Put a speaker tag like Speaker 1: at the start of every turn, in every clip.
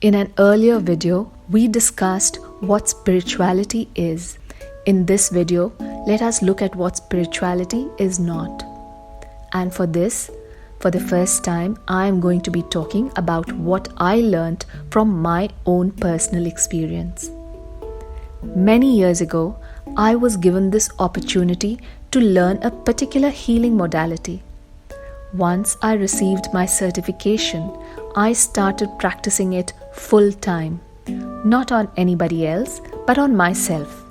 Speaker 1: In an earlier video, we discussed what spirituality is. In this video, let us look at what spirituality is not. And for this, for the first time, I am going to be talking about what I learned from my own personal experience. Many years ago, I was given this opportunity to learn a particular healing modality. Once I received my certification, I started practicing it full time, not on anybody else, but on myself,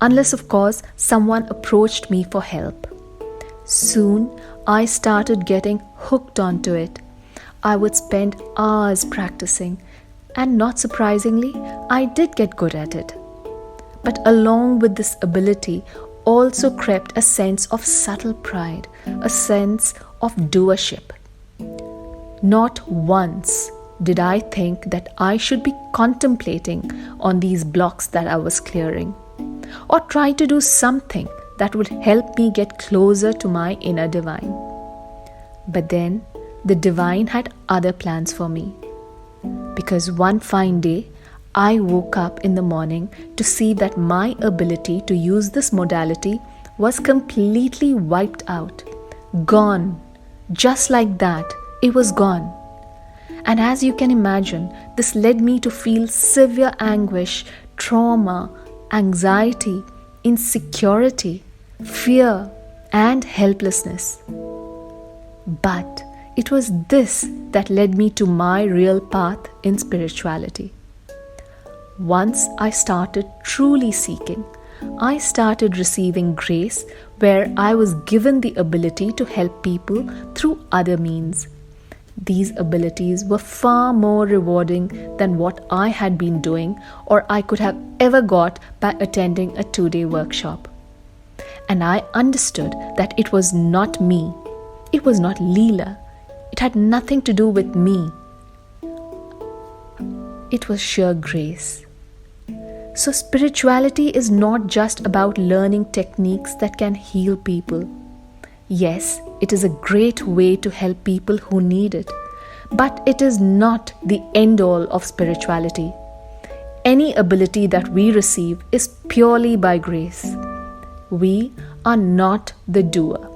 Speaker 1: unless of course someone approached me for help. Soon, I started getting hooked onto it. I would spend hours practicing, and not surprisingly, I did get good at it. But along with this ability also crept a sense of subtle pride, a sense of doership. Not once did I think that I should be contemplating on these blocks that I was clearing, or try to do something that would help me get closer to my inner divine. But then the divine had other plans for me, because one fine day I woke up in the morning to see that my ability to use this modality was completely wiped out, gone. Just like that, it was gone. And as you can imagine, this led me to feel severe anguish, trauma, anxiety, insecurity, fear, and helplessness. But it was this that led me to my real path in spirituality. Once I started truly seeking, I started receiving grace where I was given the ability to help people through other means. These abilities were far more rewarding than what I had been doing or I could have ever got by attending a 2-day workshop. And I understood that it was not me. It was not Leela. It had nothing to do with me. It was sheer grace. So spirituality is not just about learning techniques that can heal people. Yes, it is a great way to help people who need it, but it is not the end-all of spirituality. Any ability that we receive is purely by grace. We are not the doer.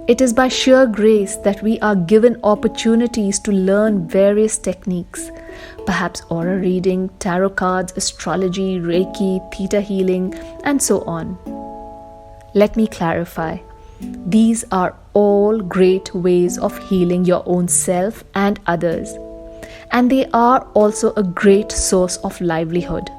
Speaker 1: It is by sheer grace that we are given opportunities to learn various techniques, perhaps aura reading, tarot cards, astrology, Reiki, theta healing, and so on. Let me clarify. These are all great ways of healing your own self and others, and they are also a great source of livelihood.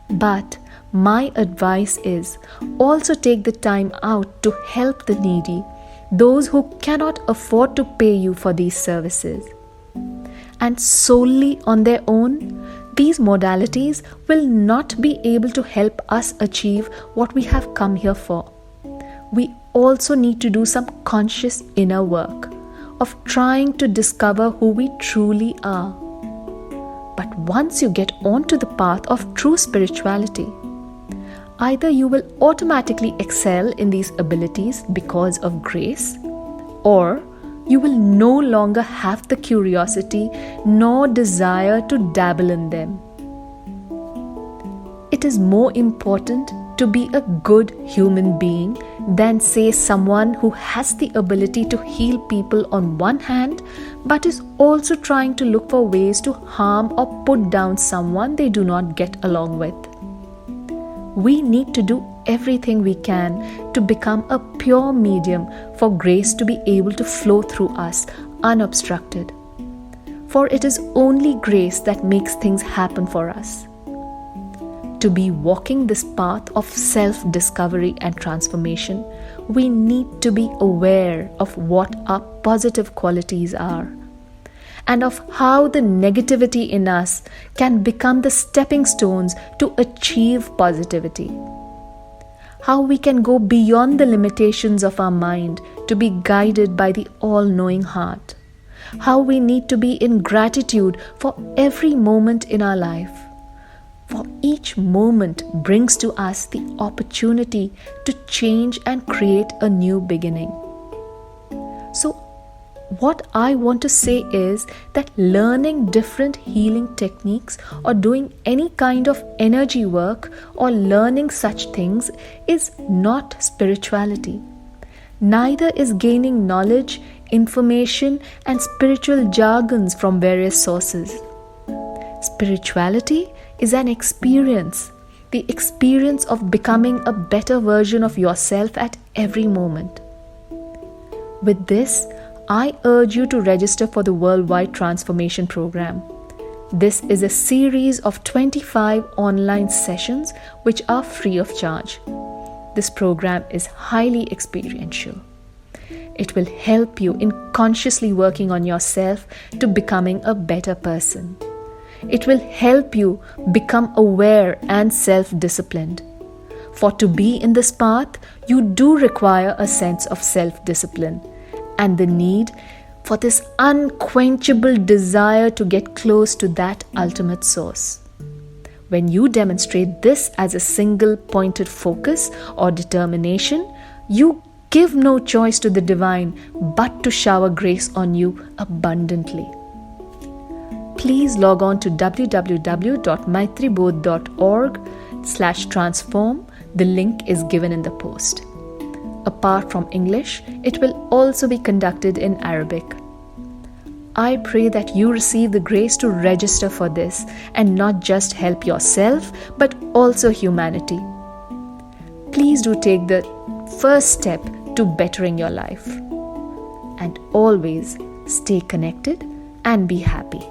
Speaker 1: But my advice is also take the time out to help the needy, those who cannot afford to pay you for these services. And solely on their own, these modalities will not be able to help us achieve what we have come here for. We also need to do some conscious inner work of trying to discover who we truly are. But once you get onto the path of true spirituality, either you will automatically excel in these abilities because of grace, or you will no longer have the curiosity nor desire to dabble in them. It is more important to be a good human being than, say, someone who has the ability to heal people on one hand, but is also trying to look for ways to harm or put down someone they do not get along with. We need to do everything we can to become a pure medium for grace to be able to flow through us unobstructed. For it is only grace that makes things happen for us. To be walking this path of self-discovery and transformation, we need to be aware of what our positive qualities are, and of how the negativity in us can become the stepping stones to achieve positivity. How we can go beyond the limitations of our mind to be guided by the all-knowing heart. How we need to be in gratitude for every moment in our life. For each moment brings to us the opportunity to change and create a new beginning. So what I want to say is that learning different healing techniques or doing any kind of energy work or learning such things is not spirituality. Neither is gaining knowledge, information, and spiritual jargons from various sources. Spirituality is an experience, the experience of becoming a better version of yourself at every moment. With this, I urge you to register for the Worldwide Transformation Program. This is a series of 25 online sessions which are free of charge. This program is highly experiential. It will help you in consciously working on yourself to becoming a better person. It will help you become aware and self-disciplined. For to be in this path, you do require a sense of self-discipline and the need for this unquenchable desire to get close to that ultimate source. When you demonstrate this as a single pointed focus or determination, you give no choice to the divine but to shower grace on you abundantly. Please log on to www.maitribodh.org/transform. The link is given in the post. Apart from English, it will also be conducted in Arabic. I pray that you receive the grace to register for this and not just help yourself but also humanity. Please do take the first step to bettering your life. And always stay connected and be happy.